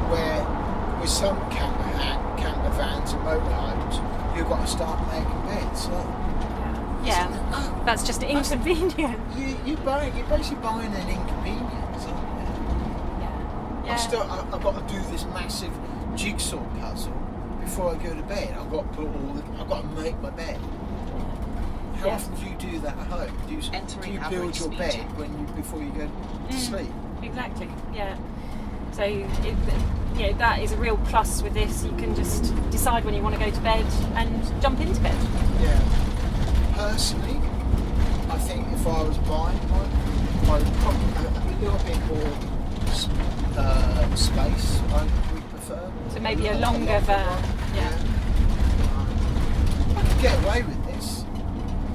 S1: Where with some camper vans and motorhomes, you've got to start making beds.
S2: Yeah, that's just inconvenient.
S1: You're basically buying an inconvenience, aren't you?
S2: Yeah.
S1: I've got to do this massive jigsaw puzzle before I go to bed. I've got to make my bed. How often do you do that at home? Do you build your bed before you go to sleep?
S2: Exactly. Yeah. So that is a real plus with this. You can just decide when you want to go to bed and jump into bed.
S1: Yeah. Personally, I think if I was buying one, I would probably a little bit more space. I would prefer.
S2: So maybe a longer van. Yeah.
S1: I could get away with this,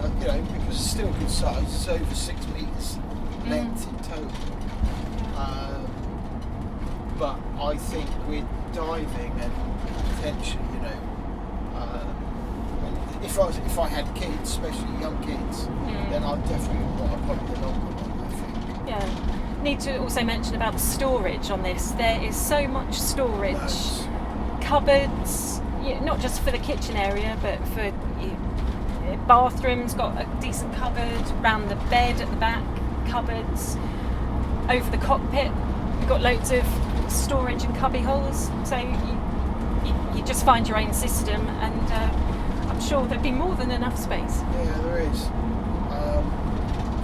S1: because it's still a good size. It's over 6 meters length in total. But I think with diving and potentially, if I had kids, especially young kids, then I'd definitely want probably the longer one, I think.
S2: Yeah. Need to also mention about the storage on this. There is so much storage.
S1: Loads.
S2: Cupboards, not just for the kitchen area, but for bathrooms, got a decent cupboard, around the bed at the back, cupboards, over the cockpit, we've got loads of storage and cubby holes, so you just find your own system, and I'm sure there'd be more than enough space.
S1: Yeah, there is.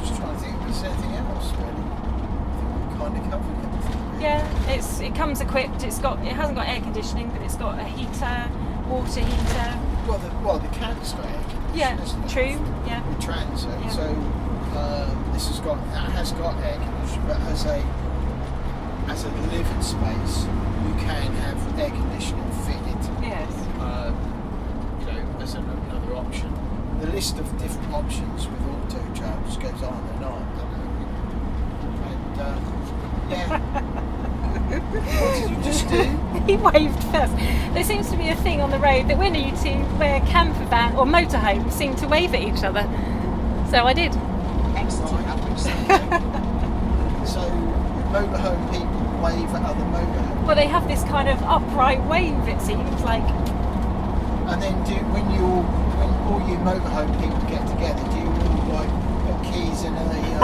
S1: Just trying to think if there's anything else really. I think we've kind of covered everything. Really.
S2: Yeah, it comes equipped. It hasn't got air conditioning, but it's got a heater, water heater.
S1: Well, the camp's got air conditioning.
S2: Yeah, true. Yeah.
S1: The transit.
S2: Yeah.
S1: So this has got air conditioning, but as a living space, you can have air conditioning fitted.
S2: Yes.
S1: As another option. The list of different options with auto travel just goes on and on, doesn't it? And what did you just do?
S2: He waved first. There seems to be a thing on the road that when you two where camper van or motorhomes seem to wave at each other. So I did.
S1: Excellent. So motorhome people wave at other motorhomes.
S2: Well, they have this kind of upright wave, it seems like.
S1: And then when all you motorhome people get together, do you all put keys in a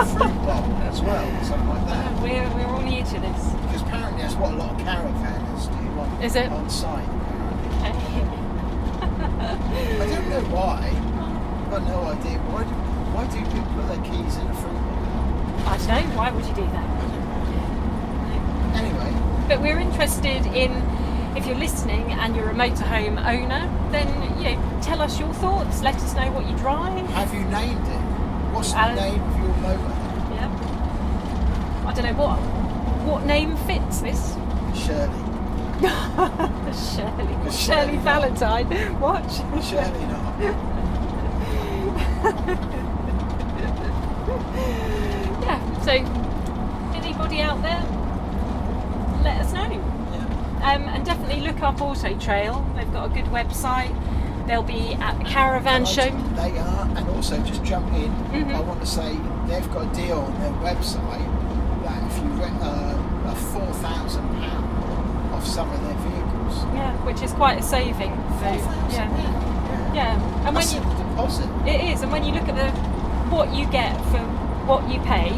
S1: fruit bowl as well, something like that?
S2: We're all new to this.
S1: Because apparently that's what a lot of caravanners do
S2: Is it?
S1: On site. I don't know why. I've got no idea. Why do people put their keys in a fruit bowl?
S2: I don't know. Why would you do that?
S1: Anyway.
S2: But we're interested in, if you're listening and you're a motorhome owner, then tell us your thoughts. Let us know what you drive.
S1: Have you named it? What's the name of your motorhome?
S2: Yeah. I don't know what name fits this.
S1: Shirley.
S2: Shirley Valentine. What?
S1: Shirley not.
S2: Yeah. So, anybody out there, let us know. And definitely look up Auto Trail. They've got a good website. They'll be at the caravan show.
S1: They are, and also just jump in. I want to say they've got a deal on their website that if you rent a £4,000 off some of their vehicles.
S2: Yeah, which is quite a saving. So, yeah. And
S1: that's
S2: when
S1: a deposit.
S2: It is, and when you look at what you get for what you pay,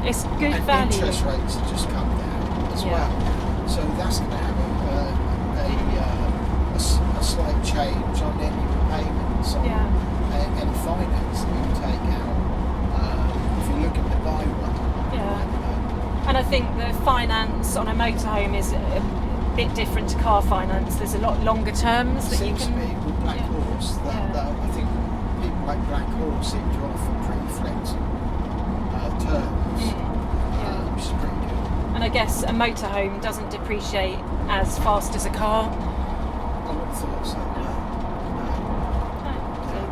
S2: it's good
S1: and
S2: value.
S1: Interest rates have just come down as well. So that's going to have a slight change on any payments on any finance that you take out if you're looking to buy one.
S2: Yeah. And I think the finance on a motorhome is a bit different to car finance. There's a lot longer terms that you can...
S1: Seems to be with Black Horse. I think people like Black Horse seem to offer pretty flexible terms, which is pretty good.
S2: And I guess a motorhome doesn't depreciate as fast as a car.
S1: I would have thought so. No.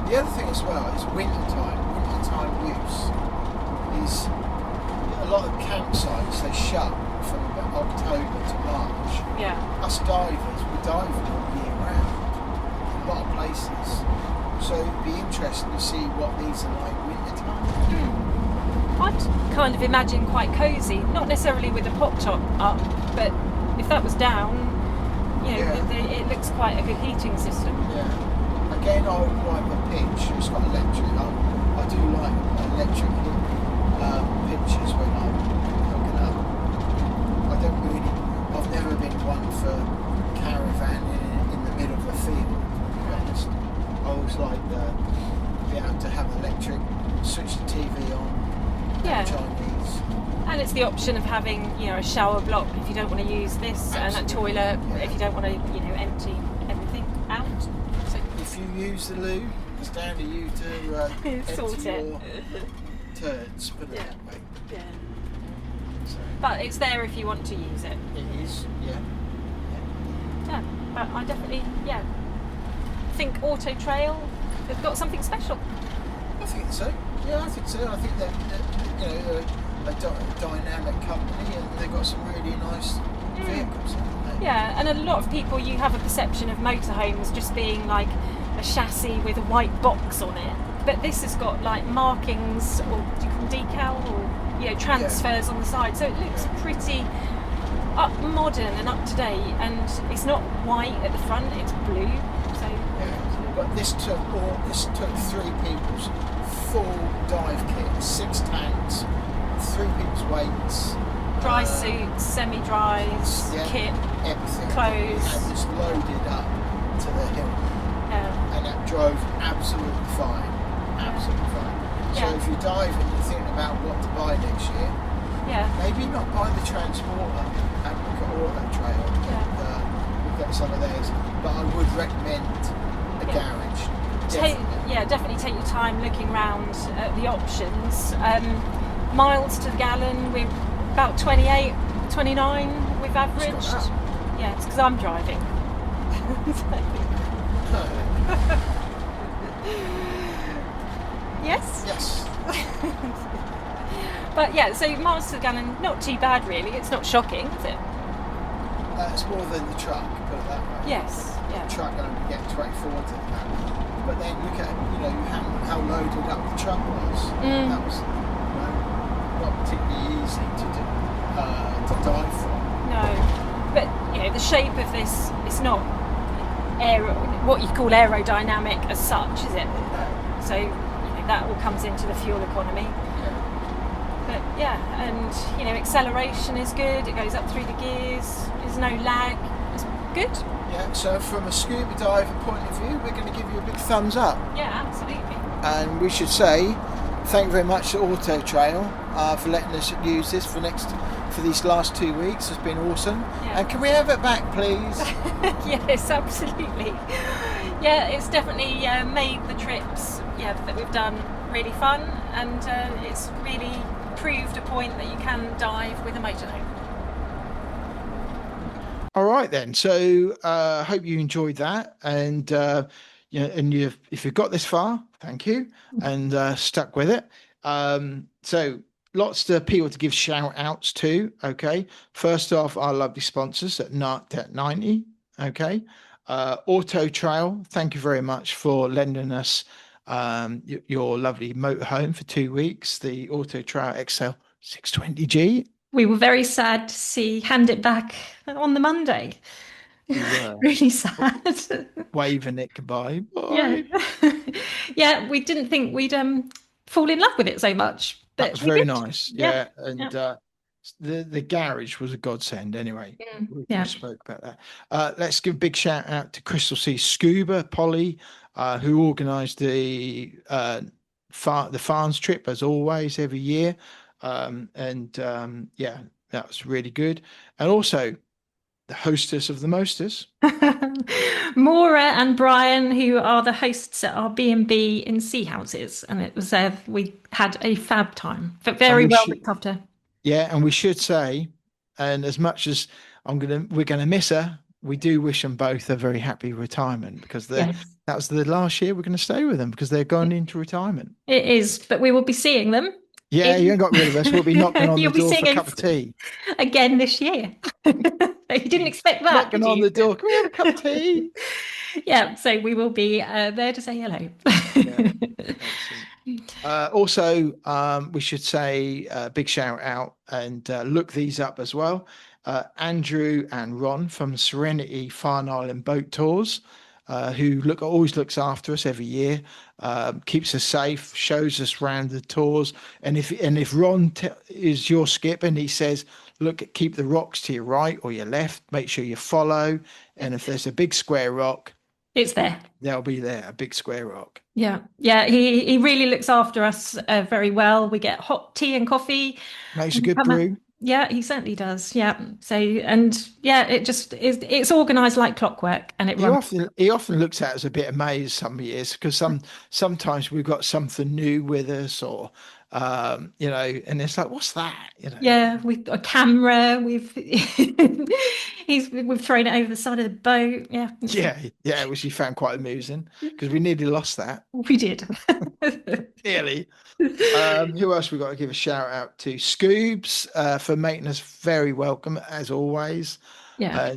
S1: The other thing as well is wintertime. Wintertime use is a lot of campsites, they shut from about October to March.
S2: Yeah.
S1: Us divers, we're diving all year round in a lot of places. So it'd be interesting to see what these are like wintertime.
S2: I'd kind of imagine quite cosy, not necessarily with a pop top up, but if that was down, it looks quite a good heating system.
S1: Yeah. Again, I would like the pitch. It's got electric. I do like electric pitches when I'm hooking up. I've never been one for caravan in the middle of a field, to be honest. I always like be able to have electric, switch the TV on.
S2: Yeah.
S1: Chinese.
S2: And it's the option of having, a shower block if you don't want to use this, and a toilet if you don't want to, empty everything out. So
S1: if you use the loo, it's down to you to empty your turds, put it that way.
S2: Yeah. So. But it's there if you want to use it.
S1: It is, yeah.
S2: Yeah, but I definitely, think Auto Trail have got something special.
S1: I think so. Yeah, I think so. I think they're a dynamic company, and they've got some really nice vehicles, haven't they?
S2: Yeah, and a lot of people, you have a perception of motorhomes just being like a chassis with a white box on it. But this has got like markings, or do you call them decal, or transfers on the side. So it looks pretty modern and up to date, and it's not white at the front; it's blue. So
S1: but this took 3 people's full dive kit, 6 tanks, 3 people's weights,
S2: dry suits, semi-dries, kit,
S1: everything,
S2: clothes,
S1: and just loaded up to the hill.
S2: Yeah.
S1: And that drove absolutely fine. Absolutely fine. So if you're diving, you're thinking about what to buy next year.
S2: Yeah.
S1: Maybe not buy the transporter and look at Auto Trail. Look at some of theirs. But I would recommend a garage.
S2: Definitely take your time looking around at the options. Miles to the gallon, we're about 28, 29 we've averaged. Yeah, it's because I'm driving. Yes?
S1: Yes.
S2: But so miles to the gallon, not too bad really. It's not shocking, is it?
S1: It's more than the truck, put it that way.
S2: Yes. Yeah.
S1: The truck only get 24 to the gallon. But then look at how loaded up the truck was. That was not particularly easy to dive from.
S2: No, but the shape of this, it's not what you call aerodynamic as such, is it?
S1: No.
S2: So that all comes into the fuel economy. But and acceleration is good. It goes up through the gears. There's no lag. It's good.
S1: Yeah. So from a scuba diver point of view, we're going to give you a big thumbs up.
S2: Yeah, absolutely.
S1: And we should say thank you very much to Auto Trail for letting us use this for these last 2 weeks. It's been awesome.
S2: Yeah.
S1: And can we have it back, please?
S2: Yes, absolutely. Yeah, it's definitely made the trips that we've done really fun, and it's really proved a point that you can dive with a motorhome.
S1: All right then. So I hope you enjoyed that, and if you've got this far, thank you, and stuck with it. So lots of people to give shout outs to. Okay, first off, our lovely sponsors at Narc 90. Okay, Auto Trail, thank you very much for lending us your lovely motorhome for 2 weeks, the Auto Trail XL 620G.
S2: We were very sad to hand it back on the Monday.
S1: We were.
S2: Really sad.
S1: Waving it goodbye. Bye.
S2: Yeah, we didn't think we'd fall in love with it so much. But
S1: that was very nice. Yeah. And
S2: the
S1: garage was a godsend anyway. We spoke about that. Let's give a big shout out to Crystal Sea Scuba, Polly, who organised the Farns trip as always every year. That was really good. And also the hostess of the mosters,
S2: Maura and Brian, who are the hosts at our B&B in Sea Houses, and it was we had a fab time, but very well looked after.
S1: Yeah, and we should say And as much as we're gonna miss her, we do wish them both a very happy retirement because
S2: Yes,
S1: that was the last year we're going to stay with them because they're going into retirement.
S2: it is. But we will be seeing them.
S1: Yeah, you ain't got rid of us. We'll be knocking on the
S2: You'll be
S1: door for
S2: seeing
S1: a
S2: him
S1: cup of tea.
S2: again this year. You didn't expect that,
S1: Knocking
S2: did
S1: on
S2: you?
S1: the door. Can we have a cup of tea?
S2: Yeah, so we will be there to say hello.
S1: Yeah, excellent. Also, we should say a big shout out and look these up as well. Andrew and Ron from Serenity Farne Island Boat Tours, who always looks after us every year, keeps us safe, shows us around the tours. And if Ron is your skip and he says, look, keep the rocks to your right or your left, make sure you follow. And if there's a big square rock,
S2: It's there.
S1: they'll be there, a big square rock.
S2: Yeah, yeah. He really looks after us very well. We get hot tea and coffee.
S1: Makes a good brew.
S2: Yeah, he certainly does. Yeah. So and yeah, it just is. It's organised like clockwork, and it runs.
S1: He often looks at us a bit amazed some years because sometimes we've got something new with us or and it's like, what's that?
S2: Yeah, we've got a camera. We've we've thrown it over the side of the boat. Yeah.
S1: Yeah, which he found quite amusing because we nearly lost that.
S2: We did.
S1: Nearly. Who else we got to give a shout out to? Scoobs for making us very welcome as always.
S2: Yeah.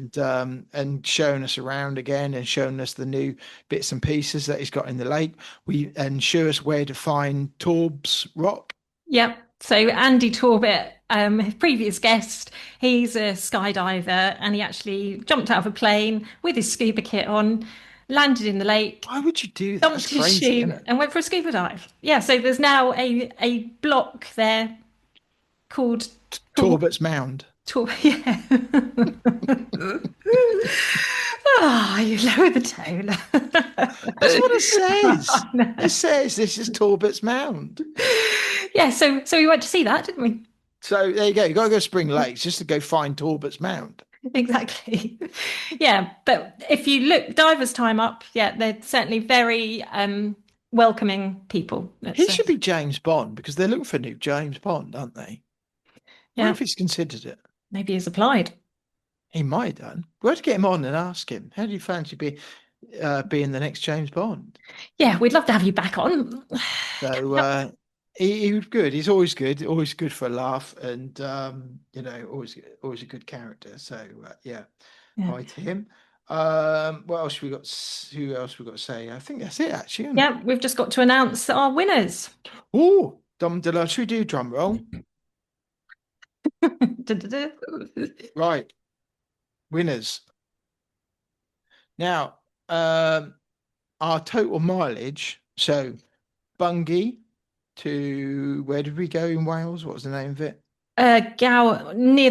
S1: And showing us around again and showing us the new bits and pieces that he's got in the lake. And show us where to find Torb's Rock.
S2: Yep. So Andy Torbett, previous guest, he's a skydiver and he actually jumped out of a plane with his scuba kit on, landed in the lake,
S1: Why would you do that?
S2: dumped
S1: That's
S2: his
S1: crazy, isn't
S2: shoe
S1: it?
S2: and went for a scuba dive. Yeah, so there's now a block there called
S1: Torbert's Mound.
S2: Yeah. Ah, you lower the tone.
S1: That's what it says. It says this is Torbert's Mound.
S2: Yeah, so we went to see that, didn't we?
S1: So there you go. You got to go to Spring Lakes just to go find Torbert's Mound.
S2: Exactly. Yeah, but if you look divers time up, yeah, they're certainly very welcoming people.
S1: He should be James Bond because they're looking for a new James Bond, aren't they?
S2: Yeah.
S1: What if he's considered it?
S2: Maybe he's applied.
S1: He might have done. We'll have to get him on and ask him. How do you fancy being the next James Bond?
S2: Yeah, we'd love to have you back on.
S1: So he was good. He's always good for a laugh, and always a good character. So yeah, hi to him. What else we got? Who else we got to say? I think that's it actually.
S2: Yeah, we've just got to announce our winners.
S1: Oh, should we do drum roll? Right, winners. Now, our total mileage. So, Bungay to where did we go in Wales? What was the name of it?
S2: Near the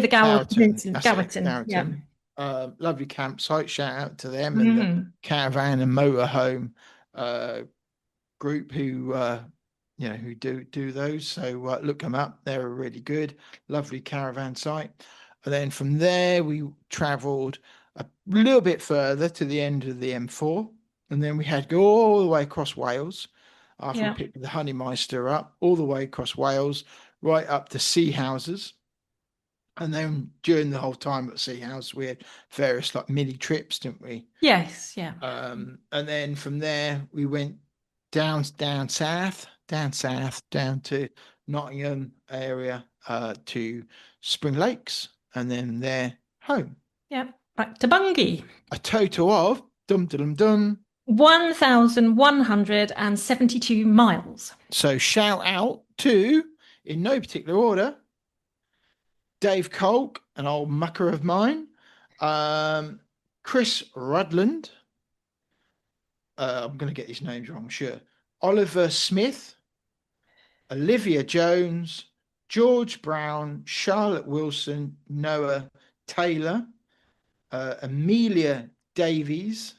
S2: Gower
S1: Gowerton.
S2: Gowerton. Yeah.
S1: Lovely campsite. Shout out to them and the caravan and motorhome group who do those. So look them up. They're really good. Lovely caravan site. And then from there we travelled a little bit further to the end of the M4, and then we had to go all the way across Wales. After we picked the Honeymeister up, all the way across Wales, right up to Sea Houses. And then during the whole time at Sea House, we had various like mini trips, didn't we?
S2: Yes, yeah.
S1: And then from there we went down south to Nottingham area to Spring Lakes, and then there home.
S2: Yeah, back to Bungay.
S1: A total of
S2: 1,172 miles.
S1: So shout out to, in no particular order, Dave Colk, an old mucker of mine, Chris Rudland, I'm going to get these names wrong, sure, Oliver Smith, Olivia Jones, George Brown, Charlotte Wilson, Noah Taylor, Amelia Davies,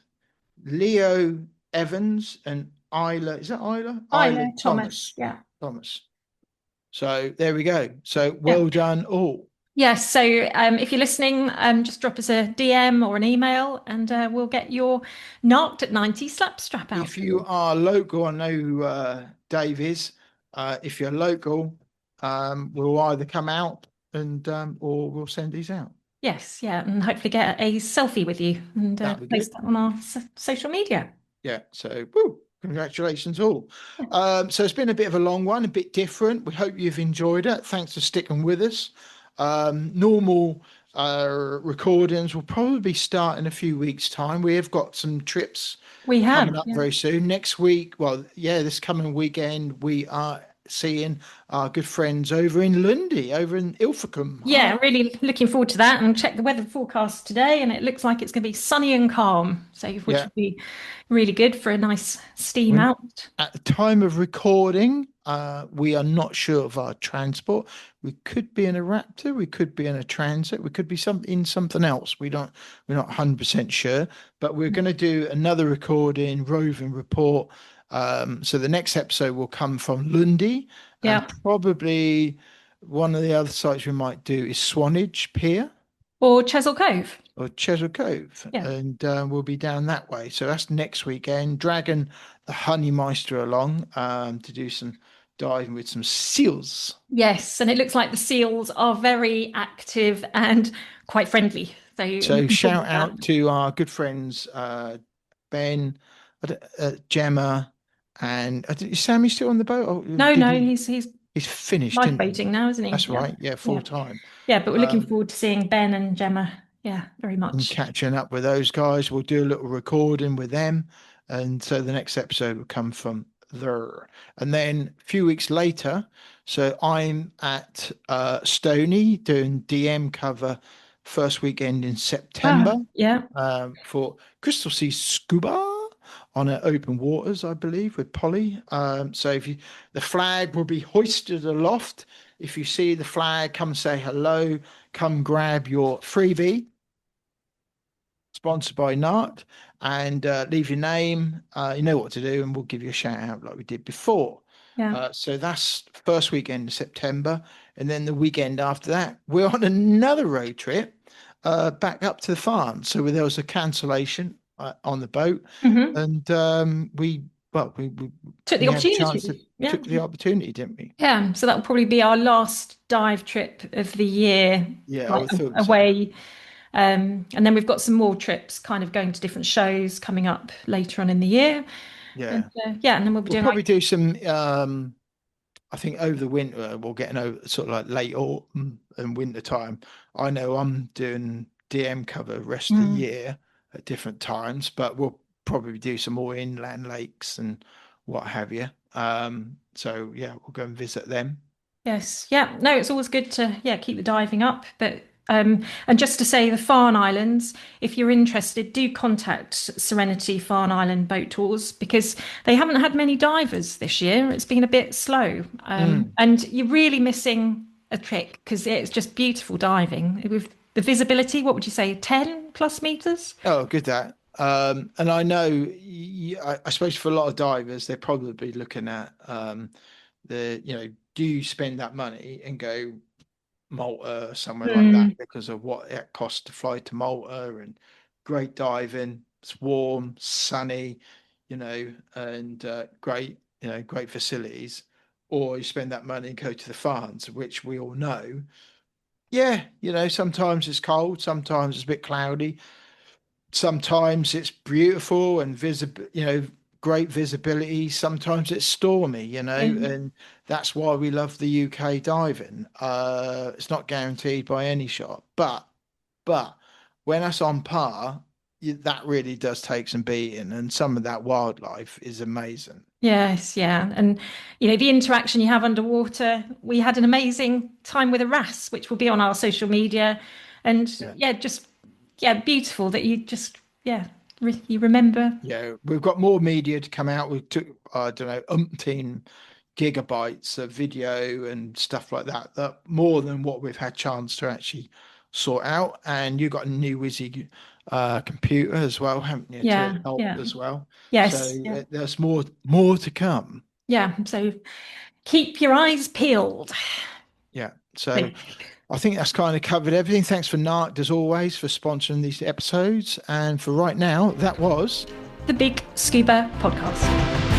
S1: Leo Evans, and Isla. Is that Isla?
S2: Isla Thomas. Yeah.
S1: Thomas. So there we go. So well done all.
S2: Yes. So if you're listening, just drop us a DM or an email and we'll get your Narked at 90 slapstrap out.
S1: If you are local, I know who Dave is. If you're local, we'll either come out and or we'll send these out.
S2: Yes, yeah, and hopefully get a selfie with you and post that on our social media.
S1: Yeah, so congratulations all. So it's been a bit of a long one, a bit different. We hope you've enjoyed it. Thanks for sticking with us. Normal recordings will probably start in a few weeks' time. We have got some trips coming up very soon. Next week, this coming weekend, we are seeing our good friends over in Lundy, over in Ilfracombe.
S2: Yeah, really looking forward to that. And check the weather forecast today, and it looks like it's going to be sunny and calm, so which would be really good for a nice steam out.
S1: At the time of recording, we are not sure of our transport. We could be in a Raptor, we could be in a Transit, we could be in something else. We're not 100% sure, but we're going to do another recording, roving report. So the next episode will come from Lundy, and probably one of the other sites we might do is Swanage Pier.
S2: Or Chesil Cove.
S1: And we'll be down that way. So that's next weekend. Dragging the Honeymeister along to do some diving with some seals.
S2: Yes, and it looks like the seals are very active and quite friendly.
S1: So shout out to our good friends Ben, Gemma, and is Sammy still on the boat?
S2: Oh, no, he's
S1: finished
S2: lifeboating now, isn't he?
S1: That's right. Yeah, full time.
S2: Yeah, but we're looking forward to seeing Ben and Gemma. Yeah, very much.
S1: And catching up with those guys. We'll do a little recording with them. And so the next episode will come from there. And then a few weeks later, so I'm at Stony doing DM cover first weekend in September. For Crystal Sea Scuba on open waters, I believe, with Polly. So the flag will be hoisted aloft. If you see the flag, come say hello. Come grab your freebie. Sponsored by Nart, and leave your name. You know what to do, and we'll give you a shout out like we did before. So that's first weekend in September, and then the weekend after that, we're on another road trip back up to the farm. So there was a cancellation on the boat, and we
S2: took the opportunity.
S1: Took the opportunity, didn't we?
S2: Yeah. So that will probably be our last dive trip of the year.
S1: Yeah, I thought
S2: away. So. And then we've got some more trips kind of going to different shows coming up later on in the year.
S1: Yeah.
S2: And then we'll
S1: probably do some, I think over the winter, we'll get sort of like late autumn and winter time. I know I'm doing DM cover rest of the year at different times, but we'll probably do some more inland lakes and what have you. So yeah, we'll go and visit them.
S2: Yes. Yeah. No, it's always good to keep the diving up, but and just to say, the Farne Islands, if you're interested, do contact Serenity Farne Island Boat Tours, because they haven't had many divers this year. It's been a bit slow. And you're really missing a trick, because it's just beautiful diving. With the visibility, what would you say, 10 plus meters?
S1: Oh, good that. And I know, I suppose for a lot of divers, they're probably looking at do you spend that money and go Malta, somewhere like that, because of what it costs to fly to Malta, and great diving, it's warm, sunny, and great facilities, or you spend that money and go to the Farnes, which we all know. Yeah, sometimes it's cold, sometimes it's a bit cloudy, sometimes it's beautiful and visible, great visibility, sometimes it's stormy, and that's why we love the UK diving. It's not guaranteed by any shot, but when that's on par, that really does take some beating, and some of that wildlife is amazing.
S2: Yes, yeah. And the interaction you have underwater. We had an amazing time with a wrasse, which will be on our social media, and beautiful that you just you remember.
S1: Yeah, we've got more media to come out. We took, I don't know, umpteen gigabytes of video and stuff like that more than what we've had chance to actually sort out. And you got a new Wizzy computer as well, haven't you?
S2: Yeah,
S1: to help as well.
S2: Yes.
S1: So there's more to come.
S2: Yeah. So keep your eyes peeled.
S1: Yeah. So I think that's kind of covered everything. Thanks for Nart, as always, for sponsoring these episodes. And for right now, that was
S2: the BiG Scuba Podcast.